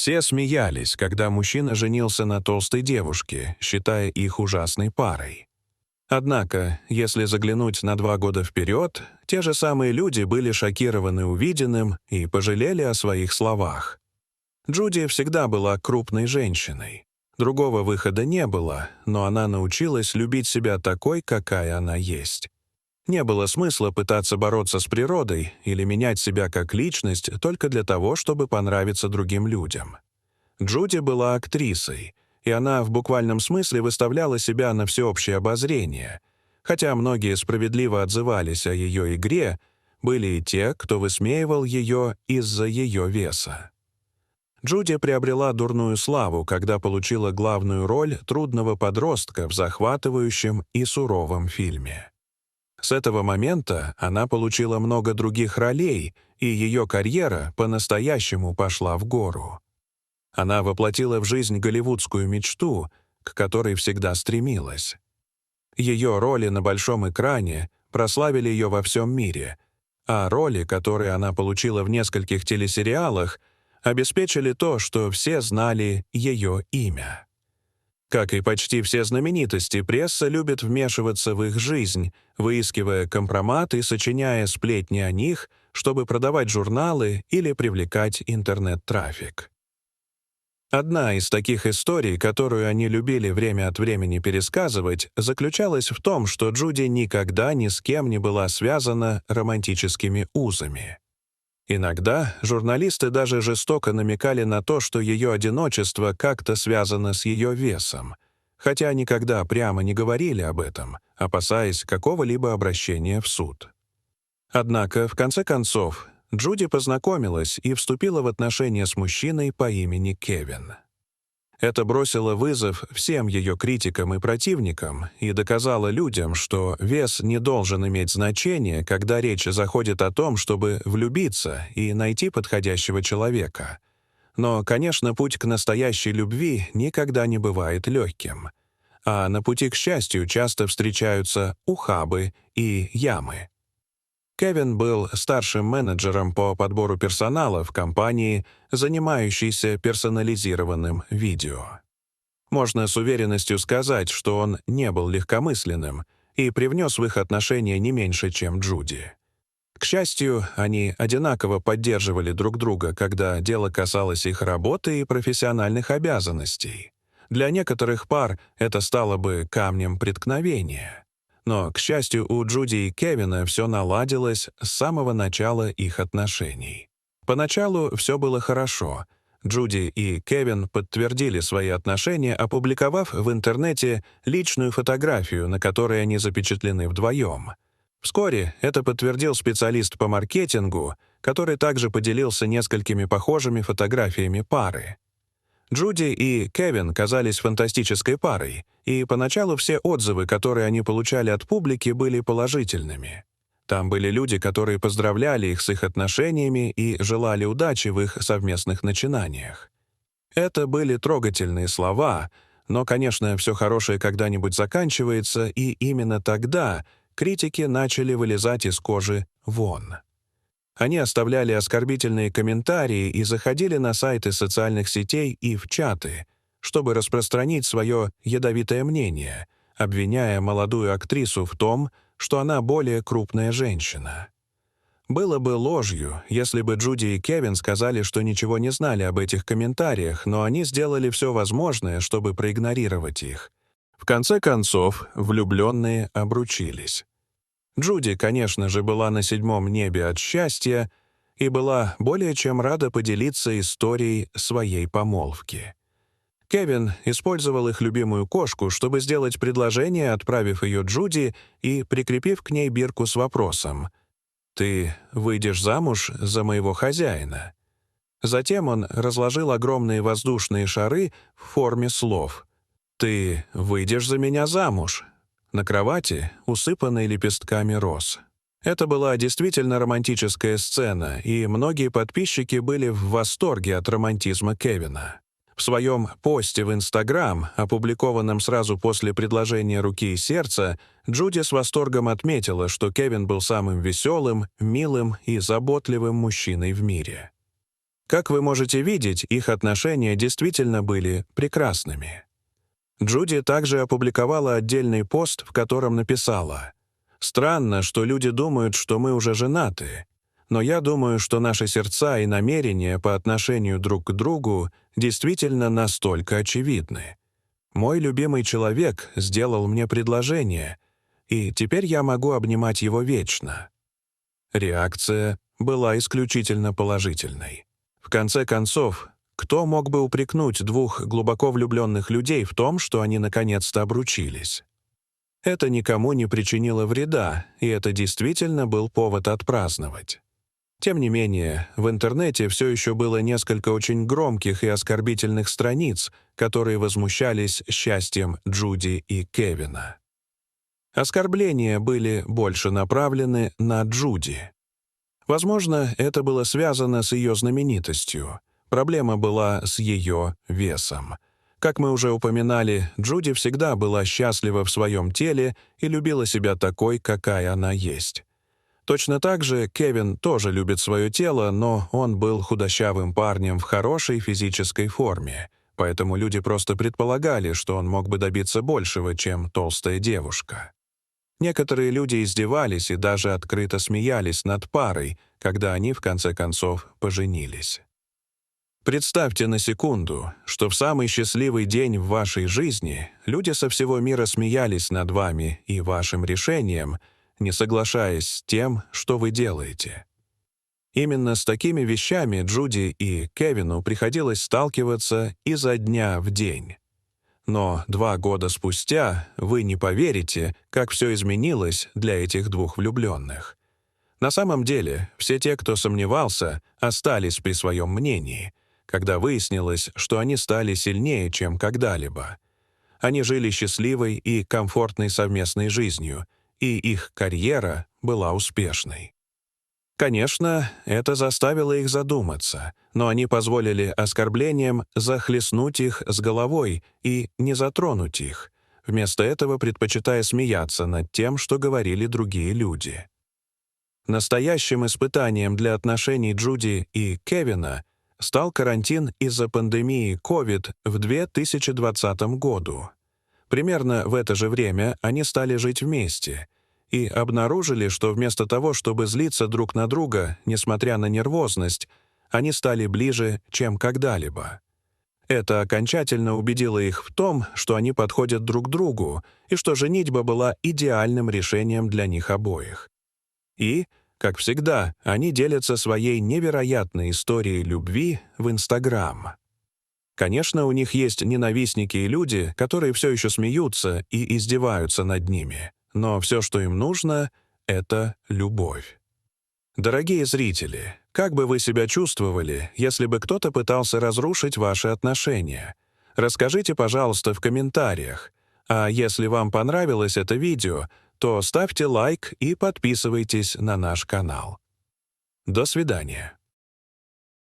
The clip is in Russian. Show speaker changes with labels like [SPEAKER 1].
[SPEAKER 1] Все смеялись, когда мужчина женился на толстой девушке, считая их ужасной парой. Однако, если заглянуть на 2 года вперед, те же самые люди были шокированы увиденным и пожалели о своих словах. Джуди всегда была крупной женщиной. Другого выхода не было, но она научилась любить себя такой, какая она есть. Не было смысла пытаться бороться с природой или менять себя как личность только для того, чтобы понравиться другим людям. Джуди была актрисой, и она в буквальном смысле выставляла себя на всеобщее обозрение. Хотя многие справедливо отзывались о ее игре, были и те, кто высмеивал ее из-за ее веса. Джуди приобрела дурную славу, когда получила главную роль трудного подростка в захватывающем и суровом фильме. С этого момента она получила много других ролей, и ее карьера по-настоящему пошла в гору. Она воплотила в жизнь голливудскую мечту, к которой всегда стремилась. Ее роли на большом экране прославили ее во всем мире, а роли, которые она получила в нескольких телесериалах, обеспечили то, что все знали ее имя. Как и почти все знаменитости, пресса любит вмешиваться в их жизнь, выискивая компромат и сочиняя сплетни о них, чтобы продавать журналы или привлекать интернет-трафик. Одна из таких историй, которую они любили время от времени пересказывать, заключалась в том, что Джуди никогда ни с кем не была связана романтическими узами. Иногда журналисты даже жестоко намекали на то, что ее одиночество как-то связано с ее весом, хотя никогда прямо не говорили об этом, опасаясь какого-либо обращения в суд. Однако, в конце концов, Джуди познакомилась и вступила в отношения с мужчиной по имени Кевин. Это бросило вызов всем ее критикам и противникам и доказало людям, что вес не должен иметь значения, когда речь заходит о том, чтобы влюбиться и найти подходящего человека. Но, конечно, путь к настоящей любви никогда не бывает легким. А на пути к счастью часто встречаются ухабы и ямы. Кевин был старшим менеджером по подбору персонала в компании, занимающейся персонализированным видео. Можно с уверенностью сказать, что он не был легкомысленным и привнес в их отношения не меньше, чем Джуди. К счастью, они одинаково поддерживали друг друга, когда дело касалось их работы и профессиональных обязанностей. Для некоторых пар это стало бы камнем преткновения. Но, к счастью, у Джуди и Кевина все наладилось с самого начала их отношений. Поначалу все было хорошо. Джуди и Кевин подтвердили свои отношения, опубликовав в интернете личную фотографию, на которой они запечатлены вдвоем. Вскоре это подтвердил специалист по маркетингу, который также поделился несколькими похожими фотографиями пары. Джуди и Кевин казались фантастической парой, и поначалу все отзывы, которые они получали от публики, были положительными. Там были люди, которые поздравляли их с их отношениями и желали удачи в их совместных начинаниях. Это были трогательные слова, но, конечно, все хорошее когда-нибудь заканчивается, и именно тогда критики начали вылезать из кожи вон. Они оставляли оскорбительные комментарии и заходили на сайты социальных сетей и в чаты, чтобы распространить свое ядовитое мнение, обвиняя молодую актрису в том, что она более крупная женщина. Было бы ложью, если бы Джуди и Кевин сказали, что ничего не знали об этих комментариях, но они сделали все возможное, чтобы проигнорировать их. В конце концов, влюбленные обручились. Джуди, конечно же, была на 7-м небе от счастья и была более чем рада поделиться историей своей помолвки. Кевин использовал их любимую кошку, чтобы сделать предложение, отправив ее Джуди и прикрепив к ней бирку с вопросом: «Ты выйдешь замуж за моего хозяина?» Затем он разложил огромные воздушные шары в форме слов: «Ты выйдешь за меня замуж?» на кровати, усыпанной лепестками роз. Это была действительно романтическая сцена, и многие подписчики были в восторге от романтизма Кевина. В своем посте в Instagram, опубликованном сразу после предложения руки и сердца, Джуди с восторгом отметила, что Кевин был самым веселым, милым и заботливым мужчиной в мире. Как вы можете видеть, их отношения действительно были прекрасными. Джуди также опубликовала отдельный пост, в котором написала: «Странно, что люди думают, что мы уже женаты, но я думаю, что наши сердца и намерения по отношению друг к другу действительно настолько очевидны. Мой любимый человек сделал мне предложение, и теперь я могу обнимать его вечно». Реакция была исключительно положительной. В конце концов, кто мог бы упрекнуть двух глубоко влюбленных людей в том, что они наконец-то обручились? Это никому не причинило вреда, и это действительно был повод отпраздновать. Тем не менее, в интернете все еще было несколько очень громких и оскорбительных страниц, которые возмущались счастьем Джуди и Кевина. Оскорбления были больше направлены на Джуди. Возможно, это было связано с ее знаменитостью. Проблема была с ее весом. Как мы уже упоминали, Джуди всегда была счастлива в своем теле и любила себя такой, какая она есть. Точно так же Кевин тоже любит свое тело, но он был худощавым парнем в хорошей физической форме, поэтому люди просто предполагали, что он мог бы добиться большего, чем толстая девушка. Некоторые люди издевались и даже открыто смеялись над парой, когда они в конце концов поженились. Представьте на секунду, что в самый счастливый день в вашей жизни люди со всего мира смеялись над вами и вашим решением, не соглашаясь с тем, что вы делаете. Именно с такими вещами Джуди и Кевину приходилось сталкиваться изо дня в день. Но 2 года спустя вы не поверите, как все изменилось для этих двух влюбленных. На самом деле, все те, кто сомневался, остались при своем мнении, когда выяснилось, что они стали сильнее, чем когда-либо. Они жили счастливой и комфортной совместной жизнью, и их карьера была успешной. Конечно, это заставило их задуматься, но они позволили оскорблениям захлестнуть их с головой и не затронуть их, вместо этого предпочитая смеяться над тем, что говорили другие люди. Настоящим испытанием для отношений Джуди и Кевина стал карантин из-за пандемии COVID в 2020 году. Примерно в это же время они стали жить вместе и обнаружили, что вместо того, чтобы злиться друг на друга, несмотря на нервозность, они стали ближе, чем когда-либо. Это окончательно убедило их в том, что они подходят друг другу и что женитьба была идеальным решением для них обоих. И, как всегда, они делятся своей невероятной историей любви в Instagram. Конечно, у них есть ненавистники и люди, которые все еще смеются и издеваются над ними, но все, что им нужно, — это любовь. Дорогие зрители, как бы вы себя чувствовали, если бы кто-то пытался разрушить ваши отношения? Расскажите, пожалуйста, в комментариях. А если вам понравилось это видео, то ставьте лайк и подписывайтесь на наш канал. До свидания.